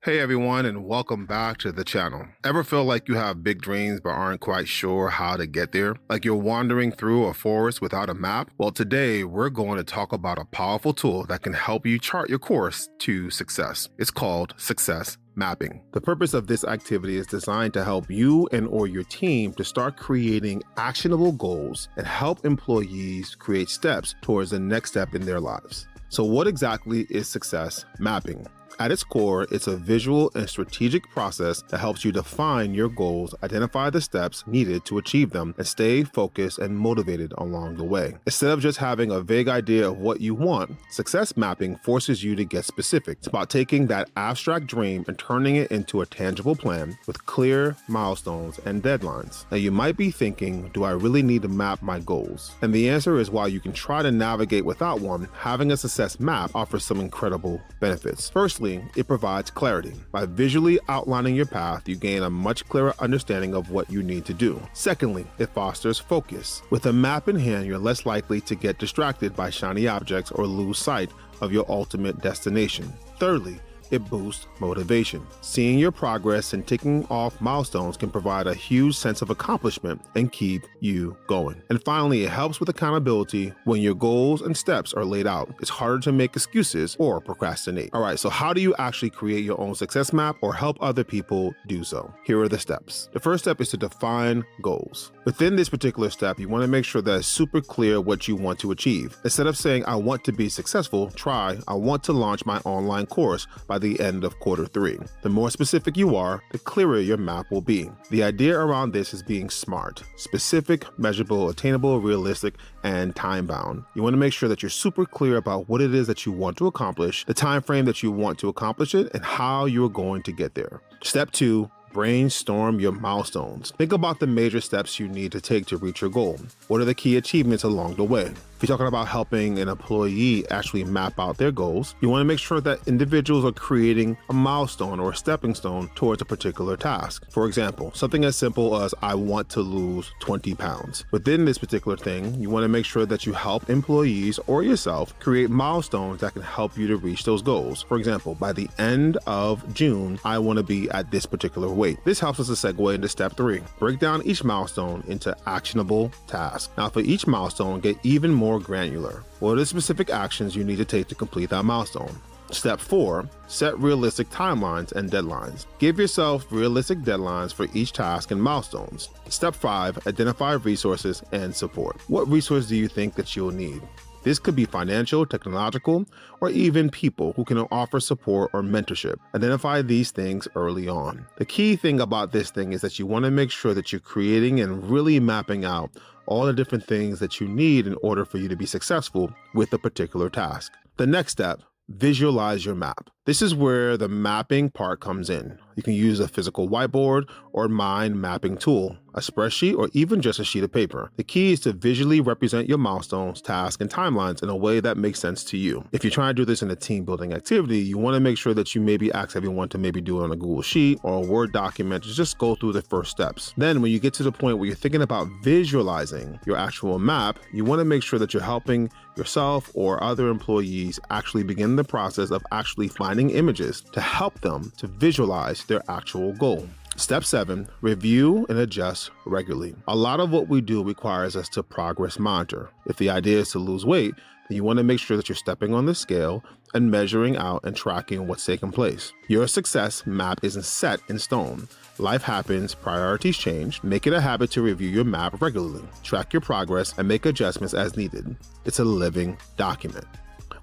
Hey everyone, and welcome back to the channel. Ever feel like you have big dreams but aren't quite sure how to get there? Like you're wandering through a forest without a map? Well, today we're going to talk about a powerful tool that can help you chart your course to success. It's called success mapping. The purpose of this activity is designed to help you and or your team to start creating actionable goals and help employees create steps towards the next step in their lives. So what exactly is success mapping? At its core, it's a visual and strategic process that helps you define your goals, identify the steps needed to achieve them, and stay focused and motivated along the way. Instead of just having a vague idea of what you want, success mapping forces you to get specific. It's about taking that abstract dream and turning it into a tangible plan with clear milestones and deadlines. Now, you might be thinking, do I really need to map my goals? And the answer is, while you can try to navigate without one, having a success map offers some incredible benefits. Firstly, it provides clarity. By visually outlining your path, you gain a much clearer understanding of what you need to do. Secondly, it fosters focus. With a map in hand, you're less likely to get distracted by shiny objects or lose sight of your ultimate destination. Thirdly, it boosts motivation. Seeing your progress and ticking off milestones can provide a huge sense of accomplishment and keep you going. And finally, it helps with accountability. When your goals and steps are laid out, it's harder to make excuses or procrastinate. All right, so how do you actually create your own success map or help other people do so? Here are the steps. The first step is to define goals. Within this particular step, you want to make sure that it's super clear what you want to achieve. Instead of saying, I want to be successful, try, I want to launch my online course by the end of Q3. The more specific you are, the clearer your map will be. The idea around this is being smart, specific, measurable, attainable, realistic, and time-bound. You want to make sure that you're super clear about what it is that you want to accomplish, the time frame that you want to accomplish it, and how you're going to get there. Step 2, brainstorm your milestones. Think about the major steps you need to take to reach your goal. What are the key achievements along the way? If you're talking about helping an employee actually map out their goals, you want to make sure that individuals are creating a milestone or a stepping stone towards a particular task. For example, something as simple as I want to lose 20 pounds. Within this particular thing, you want to make sure that you help employees or yourself create milestones that can help you to reach those goals. For example, by the end of June, I want to be at this particular weight. This helps us to segue into step 3. Break down each milestone into actionable tasks. Now, for each milestone, get even more granular. What are the specific actions you need to take to complete that milestone? Step 4, set realistic timelines and deadlines. Give yourself realistic deadlines for each task and milestones. Step 5, identify resources and support. What resource do you think that you'll need? This could be financial, technological, or even people who can offer support or mentorship. Identify these things early on. The key thing about this thing is that you want to make sure that you're creating and really mapping out all the different things that you need in order for you to be successful with a particular task. The next step, visualize your map. This is where the mapping part comes in. You can use a physical whiteboard or mind mapping tool, a spreadsheet, or even just a sheet of paper. The key is to visually represent your milestones, tasks, and timelines in a way that makes sense to you. If you're trying to do this in a team building activity, you want to make sure that you maybe ask everyone to maybe do it on a Google Sheet or a Word document to just go through the first steps. Then when you get to the point where you're thinking about visualizing your actual map, you want to make sure that you're helping yourself or other employees actually begin the process of actually finding images to help them to visualize their actual goal. Step 7, review and adjust regularly. A lot of what we do requires us to progress monitor. If the idea is to lose weight, then you want to make sure that you're stepping on the scale and measuring out and tracking what's taking place. Your success map isn't set in stone. Life happens, priorities change. Make it a habit to review your map regularly, track your progress, and make adjustments as needed. It's a living document.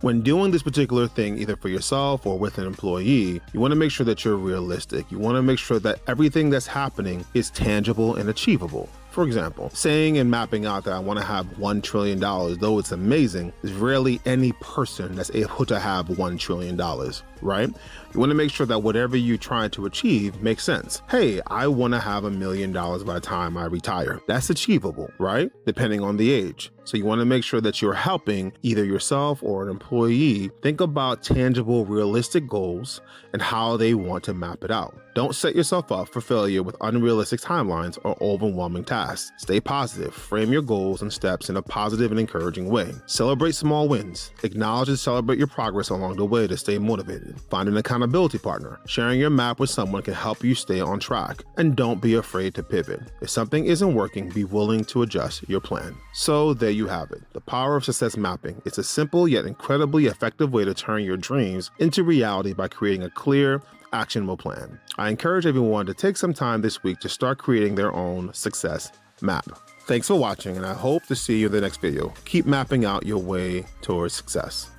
When doing this particular thing, either for yourself or with an employee, you want to make sure that you're realistic. You want to make sure that everything that's happening is tangible and achievable. For example, saying and mapping out that I want to have $1 trillion, though it's amazing, is rarely any person that's able to have $1 trillion, right? You want to make sure that whatever you're trying to achieve makes sense. Hey, I want to have $1 million by the time I retire. That's achievable, right? Depending on the age. So you want to make sure that you're helping either yourself or an employee think about tangible, realistic goals and how they want to map it out. Don't set yourself up for failure with unrealistic timelines or overwhelming tasks. Stay positive. Frame your goals and steps in a positive and encouraging way. Celebrate small wins. Acknowledge and celebrate your progress along the way to stay motivated. Find an accountability partner. Sharing your map with someone can help you stay on track. And don't be afraid to pivot. If something isn't working, be willing to adjust your plan. So there you have it. The power of success mapping. It's a simple yet incredibly effective way to turn your dreams into reality by creating a clear, actionable plan. I encourage everyone to take some time this week to start creating their own success map. Thanks for watching, and I hope to see you in the next video. Keep mapping out your way towards success.